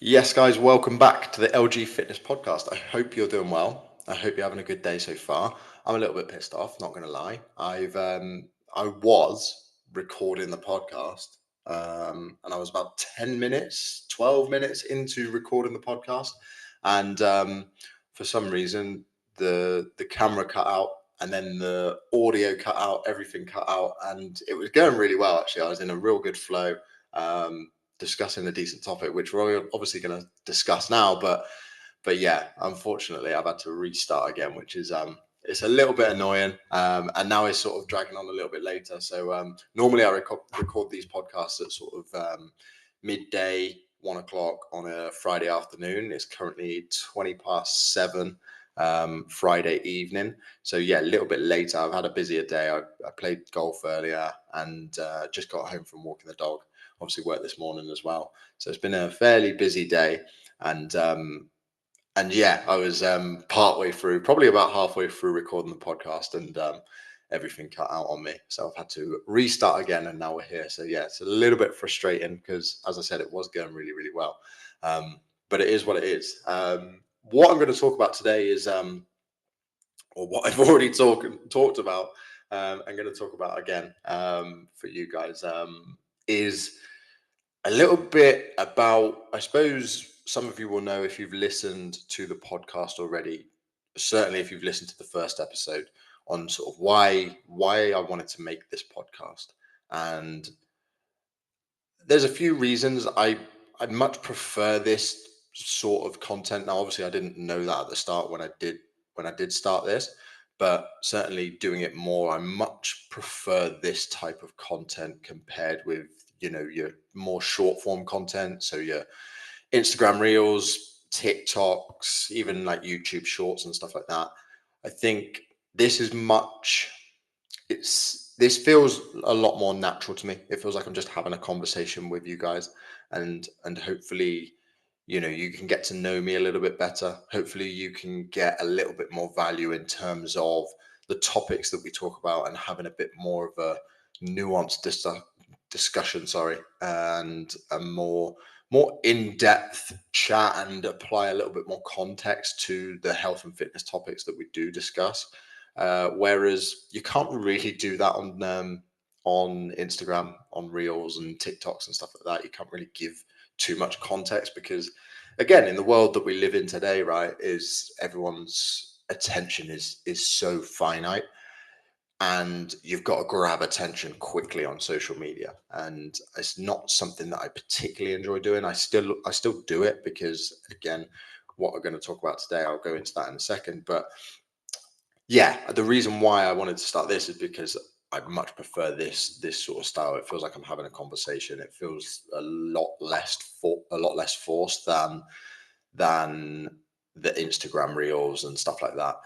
Yes, guys, welcome back to the LG Fitness Podcast. I hope you're doing well. I hope you're having a good day so far. I'm a little bit pissed off, not going to lie. I was recording the podcast, and I was about 10 minutes, 12 minutes into recording the podcast, and for some reason the camera cut out, and then the audio cut out, everything cut out, and it was going really well. Actually, I was in a real good flow. Discussing a decent topic, which we're obviously going to discuss now. But yeah, unfortunately, I've had to restart again, which is it's a little bit annoying. And now it's sort of dragging on a little bit later. So normally I record these podcasts at sort of midday, 1 o'clock on a Friday afternoon. It's currently 20 past 7. Friday evening, so yeah, a little bit later. I've had a busier day. I played golf earlier and just got home from walking the dog. Obviously worked this morning as well, so it's been a fairly busy day. And yeah, I was partway through, probably about halfway through recording the podcast, and everything cut out on me, so I've had to restart again, and now we're here. So yeah, it's a little bit frustrating because, as I said, it was going really, really well. But it is what it is. What I'm going to talk about today is or what I've already talked about. I'm going to talk about again for you guys, is a little bit about, I suppose some of you will know if you've listened to the podcast already, certainly if you've listened to the first episode, on sort of why I wanted to make this podcast. And there's a few reasons. I much prefer this sort of content. Now, obviously, I didn't know that at the start when I did start this, but certainly doing it more, I much prefer this type of content compared with your more short form content. So your Instagram Reels, TikToks, even like YouTube Shorts and stuff like that. I think this is much. This feels a lot more natural to me. It feels like I'm just having a conversation with you guys, and hopefully, you can get to know me a little bit better. Hopefully, you can get a little bit more value in terms of the topics that we talk about, and having a bit more of a nuanced discussion, sorry, and a more in-depth chat, and apply a little bit more context to the health and fitness topics that we do discuss. Whereas you can't really do that on Instagram, on Reels and TikToks and stuff like that. You can't really give too much context because, again, in the world that we live in today, right, is everyone's attention is so finite, and you've got to grab attention quickly on social media. And it's not something that I particularly enjoy doing. I still do it because, again, what we're going to talk about today, I'll go into that in a second. But yeah, the reason why I wanted to start this is because I much prefer this sort of style. It feels like I'm having a conversation. It feels a lot less forced than the Instagram reels and stuff like that.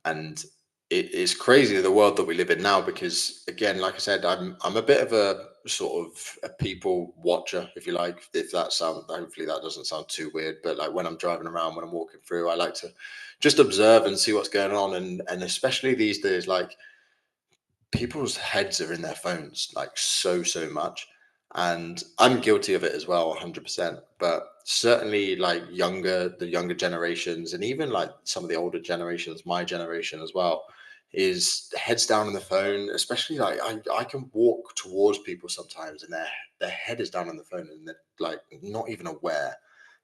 And it is crazy the world that we live in now because, again, like I said, I'm a bit of a sort of a people watcher, if you like. If that sound Hopefully that doesn't sound too weird, but like when I'm driving around, when I'm walking through, I like to just observe and see what's going on, and especially these days, like, people's heads are in their phones like so much, and I'm guilty of it as well, 100%. But certainly, like, the younger generations, and even like some of the older generations, my generation as well, is heads down on the phone. Especially, like, I can walk towards people sometimes, and their head is down on the phone, and they're like not even aware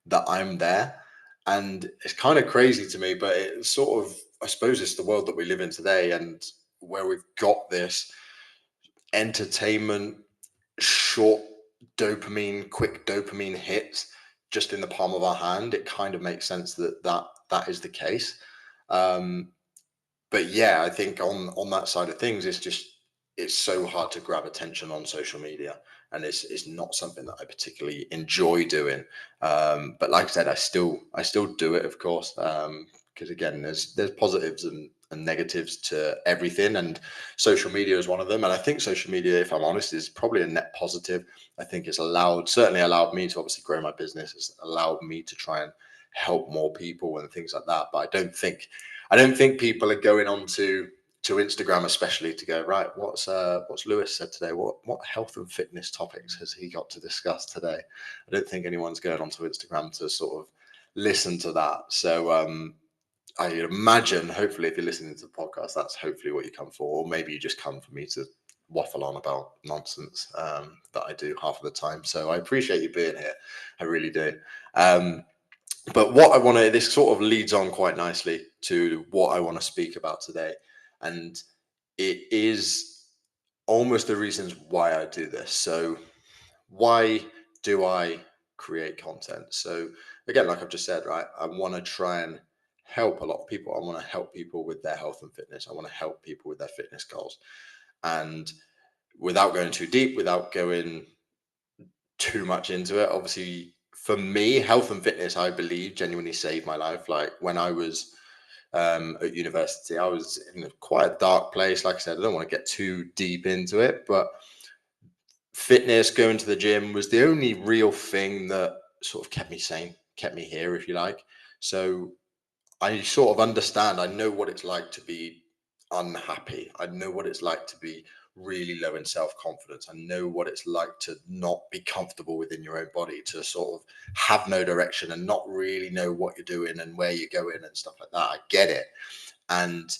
that I'm there. And it's kind of crazy to me, but it's sort of, I suppose, it's the world that we live in today, and where we've got this entertainment, short quick dopamine hits just in the palm of our hand. It kind of makes sense that is the case. Um, but yeah, I think on that side of things, it's so hard to grab attention on social media, and it's not something that I particularly enjoy doing. But like I said, I still do it, of course, because, again, there's positives and negatives to everything, and social media is one of them. And I think social media, if I'm honest, is probably a net positive. I think it's certainly allowed me to obviously grow my business. It's allowed me to try and help more people and things like that. But I don't think people are going on to to Instagram, especially, to go, right, what's Lewis said today? What health and fitness topics has he got to discuss today? I don't think anyone's going onto Instagram to sort of listen to that. So I imagine, hopefully, if you're listening to the podcast, that's hopefully what you come for, or maybe you just come for me to waffle on about nonsense that I do half of the time. So I appreciate you being here. I really do. But what I want to, this sort of leads on quite nicely to what I want to speak about today. And it is almost the reasons why I do this. So, why do I create content? So, again, like I've just said, right, I want to try and help a lot of people. I want to help people with their health and fitness. I want to help people with their fitness goals. And without going too deep, without going too much into it, obviously, for me, health and fitness, I believe, genuinely saved my life. Like when I was at university, I was in quite a dark place. Like I said, I don't want to get too deep into it, but fitness, going to the gym was the only real thing that sort of kept me sane, kept me here, if you like. So I sort of understand. I know what it's like to be unhappy. I know what it's like to be really low in self-confidence. I know what it's like to not be comfortable within your own body, to sort of have no direction and not really know what you're doing and where you're going and stuff like that. I get it. And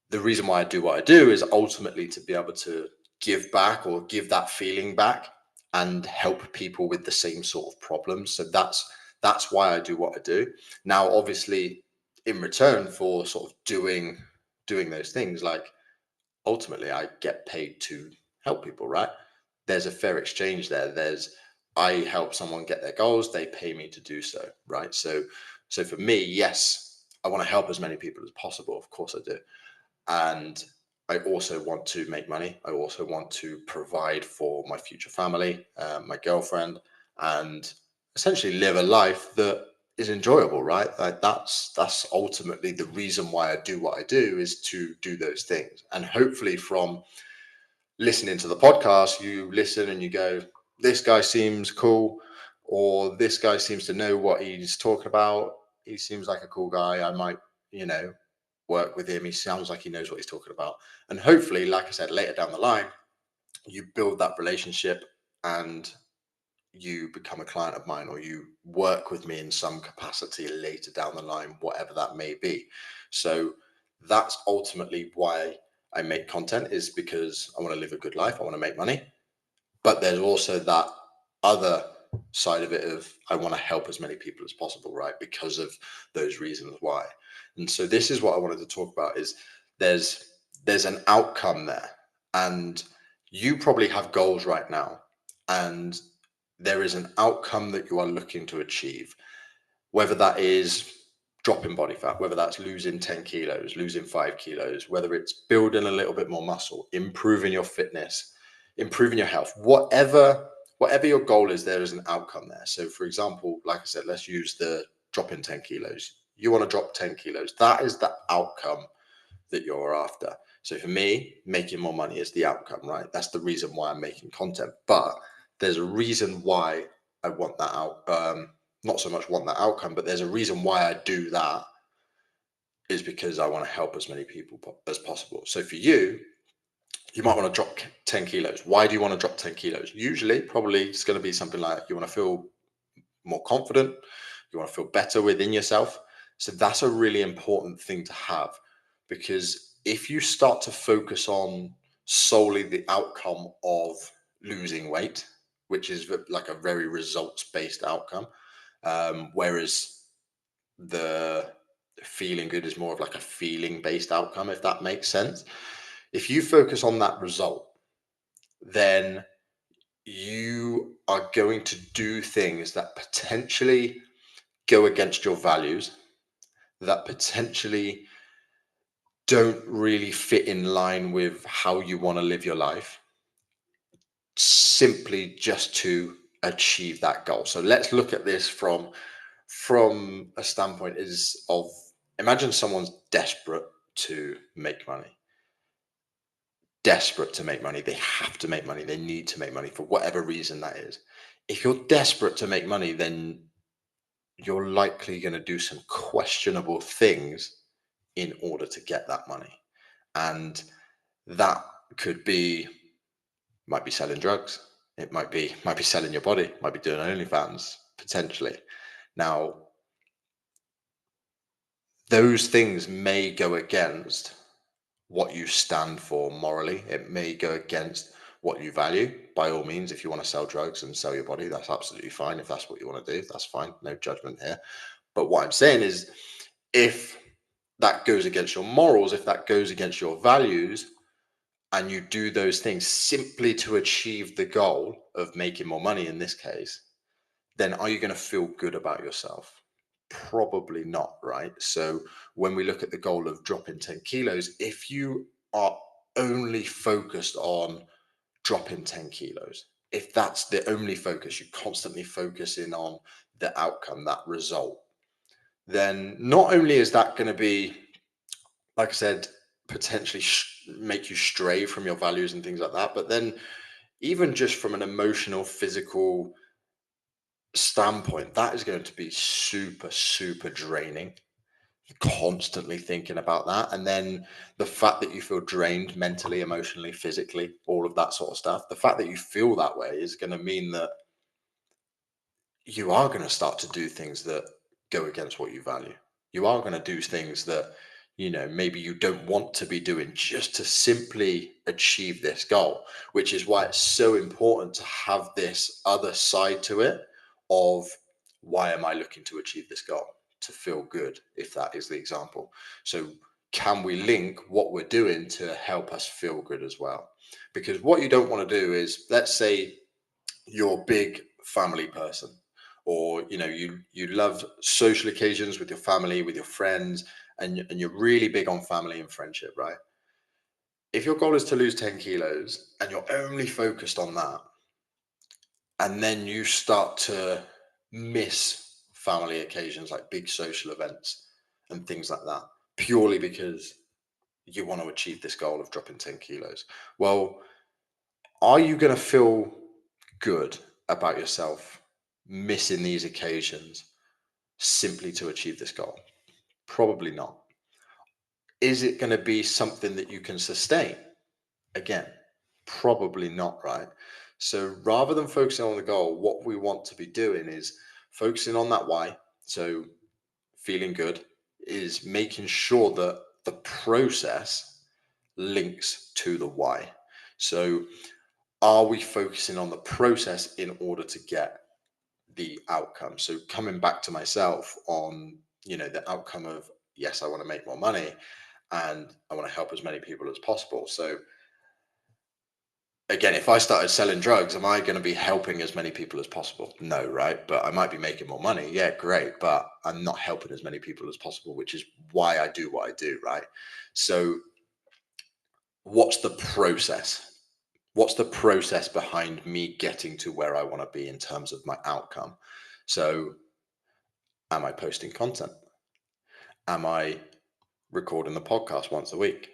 the reason why I do what I do is ultimately to be able to give back, or give that feeling back, and help people with the same sort of problems. So that's why I do what I do. Now, obviously, in return for sort of doing those things, like ultimately I get paid to help people, right? There's a fair exchange there. I help someone get their goals, they pay me to do so, right? So for me, yes, I want to help as many people as possible. Of course I do. And I also want to make money. I also want to provide for my future family, my girlfriend, and essentially live a life that is enjoyable, right? Like that's ultimately the reason why I do what I do, is to do those things. And hopefully, from listening to the podcast, you listen and you go, this guy seems cool, or this guy seems to know what he's talking about. He seems like a cool guy. I might, you know, work with him. He sounds like he knows what he's talking about. And hopefully, like I said, later down the line, you build that relationship and you become a client of mine, or you work with me in some capacity later down the line, whatever that may be. So that's ultimately why I make content, is because I want to live a good life. I want to make money. But there's also that other side of it of I want to help as many people as possible, right? Because of those reasons why. And so this is what I wanted to talk about, is there's an outcome there. And you probably have goals right now, and there is an outcome that you are looking to achieve, whether that is dropping body fat, whether that's losing 10 kilos, losing 5 kilos, whether it's building a little bit more muscle, improving your fitness, improving your health, whatever your goal is, there is an outcome there. So for example, like I said, let's use the dropping 10 kilos. You want to drop 10 kilos. That is the outcome that you're after. So for me, making more money is the outcome, right? That's the reason why I'm making content. But there's a reason why I want that out. Not so much want that outcome, but there's a reason why I do that, is because I want to help as many people as possible. So for you, you might want to drop 10 kilos. Why do you want to drop 10 kilos? Usually, probably it's going to be something like you want to feel more confident, you want to feel better within yourself. So that's a really important thing to have, because if you start to focus on solely the outcome of losing weight, which is like a very results based outcome, whereas the feeling good is more of like a feeling based outcome, if that makes sense. If you focus on that result, then you are going to do things that potentially go against your values, that potentially don't really fit in line with how you want to live your life, simply just to achieve that goal. So let's look at this from a standpoint is of, imagine someone's desperate to make money. Desperate to make money. They have to make money. They need to make money for whatever reason that is. If you're desperate to make money, then you're likely going to do some questionable things in order to get that money. And that could be, might be selling drugs. It might be selling your body, might be doing OnlyFans, potentially. Now, those things may go against what you stand for morally. It may go against what you value. By all means, if you want to sell drugs and sell your body, that's absolutely fine. If that's what you want to do, that's fine. No judgment here. But what I'm saying is, if that goes against your morals, if that goes against your values, and you do those things simply to achieve the goal of making more money in this case, then are you going to feel good about yourself? Probably not, right? So when we look at the goal of dropping 10 kilos, if you are only focused on dropping 10 kilos, if that's the only focus, you're constantly focusing on the outcome, that result, then not only is that going to be, like I said, potentially make you stray from your values and things like that, but then even just from an emotional, physical standpoint, that is going to be super, super draining. Constantly thinking about that. And then the fact that you feel drained mentally, emotionally, physically, all of that sort of stuff, the fact that you feel that way is going to mean that you are going to start to do things that go against what you value. You are going to do things that, maybe you don't want to be doing just to simply achieve this goal, which is why it's so important to have this other side to it of, why am I looking to achieve this goal? To feel good, if that is the example. So can we link what we're doing to help us feel good as well? Because what you don't want to do is, let's say you're a big family person, or you love social occasions with your family, with your friends, and you're really big on family and friendship, right? If your goal is to lose 10 kilos and you're only focused on that, and then you start to miss family occasions like big social events and things like that, purely because you want to achieve this goal of dropping 10 kilos, well, are you going to feel good about yourself missing these occasions simply to achieve this goal? Probably not. Is it going to be something that you can sustain? Again, probably not, right? So rather than focusing on the goal, what we want to be doing is focusing on that why. So feeling good is making sure that the process links to the why. So are we focusing on the process in order to get the outcome? So coming back to myself on, the outcome of, yes, I want to make more money and I want to help as many people as possible. So again, if I started selling drugs, am I going to be helping as many people as possible? No, right? But I might be making more money. Yeah, great. But I'm not helping as many people as possible, which is why I do what I do, right? So what's the process? What's the process behind me getting to where I want to be in terms of my outcome? So am I posting content? Am I recording the podcast once a week?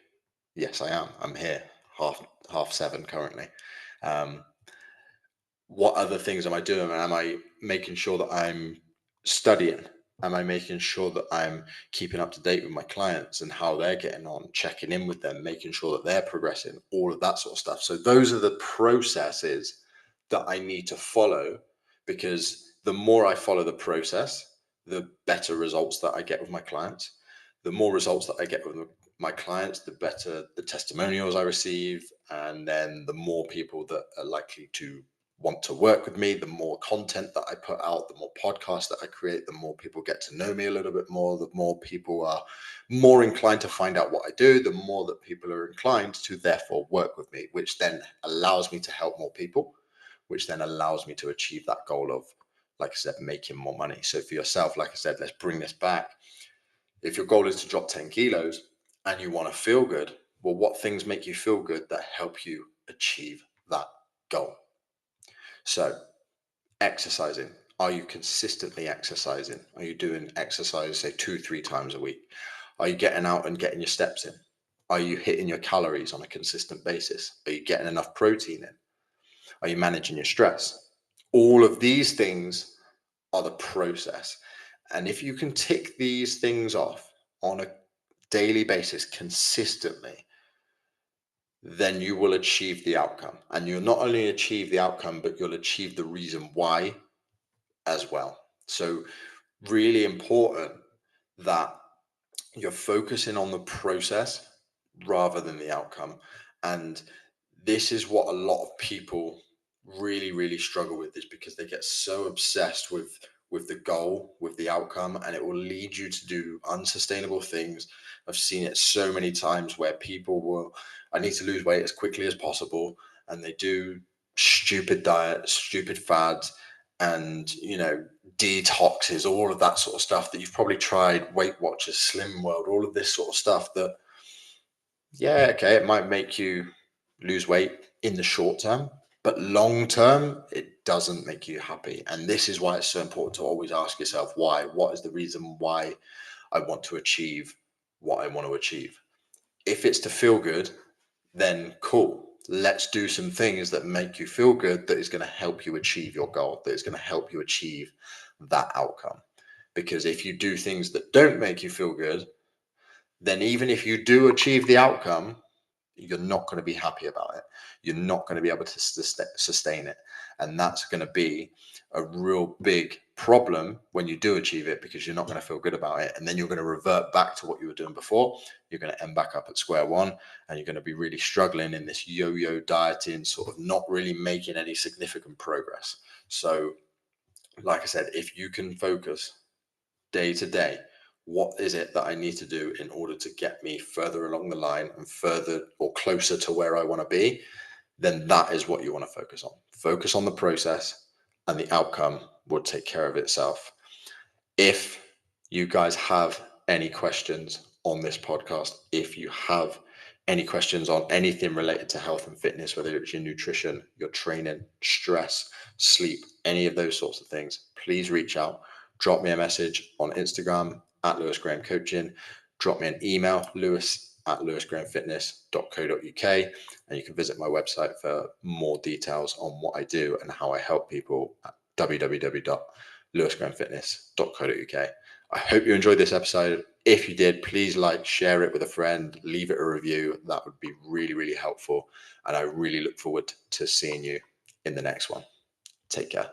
Yes, I am. I'm here, half 7 currently. Um, what other things am I doing? Am I making sure that I'm studying? Am I making sure that I'm keeping up to date with my clients and how they're getting on, checking in with them, making sure that they're progressing, all of that sort of stuff. So those are the processes that I need to follow, because the more I follow the process, the better results that I get with my clients. The more results that I get with my clients, the better the testimonials I receive, and then the more people that are likely to want to work with me, the more content that I put out, the more podcasts that I create, the more people get to know me a little bit more, the more people are more inclined to find out what I do, the more that people are inclined to therefore work with me, which then allows me to help more people, which then allows me to achieve that goal of, like I said, making more money. So for yourself, like I said, let's bring this back. If your goal is to drop 10 kilos and you want to feel good, well, what things make you feel good that help you achieve that goal? So exercising. Are you consistently exercising? Are you doing exercise, say 2-3 times a week? Are you getting out and getting your steps in? Are you hitting your calories on a consistent basis? Are you getting enough protein in? Are you managing your stress? All of these things are the process. And if you can tick these things off on a daily basis consistently, then you will achieve the outcome. And you'll not only achieve the outcome, but you'll achieve the reason why as well. So, really important that you're focusing on the process rather than the outcome. And this is what a lot of people really struggle with, is because they get so obsessed with the goal, with the outcome, and it will lead you to do unsustainable things. I've seen it so many times where people will, I need to lose weight as quickly as possible, and they do stupid diets, stupid fads, and detoxes, all of that sort of stuff that you've probably tried, Weight Watchers, Slim World, all of this sort of stuff that, yeah, okay, it might make you lose weight in the short term, but long term, it doesn't make you happy. And this is why it's so important to always ask yourself why. What is the reason why I want to achieve what I want to achieve? If it's to feel good, then cool. Let's do some things that make you feel good, that is going to help you achieve your goal, that is going to help you achieve that outcome. Because if you do things that don't make you feel good, then even if you do achieve the outcome, you're not going to be happy about it. You're not going to be able to sustain it. And that's going to be a real big problem when you do achieve it, because you're not going to feel good about it. And then you're going to revert back to what you were doing before. You're going to end back up at square one, and you're going to be really struggling in this yo-yo dieting, sort of not really making any significant progress. So, like I said, if you can focus day to day, what is it that I need to do in order to get me further along the line and further or closer to where I want to be, then that is what you want to focus on. Focus on the process, and the outcome will take care of itself. If you guys have any questions on this podcast, if you have any questions on anything related to health and fitness, whether it's your nutrition, your training, stress, sleep, any of those sorts of things, please reach out. Drop me a message on Instagram at Lewis Graham Coaching. Drop me an email, lewis@lewisgrahamfitness.co.uk, and you can visit my website for more details on what I do and how I help people at www.lewisgrahamfitness.co.uk. I hope you enjoyed this episode. If you did, please share it with a friend, leave it a review. That would be really helpful. And I really look forward to seeing you in the next one. Take care.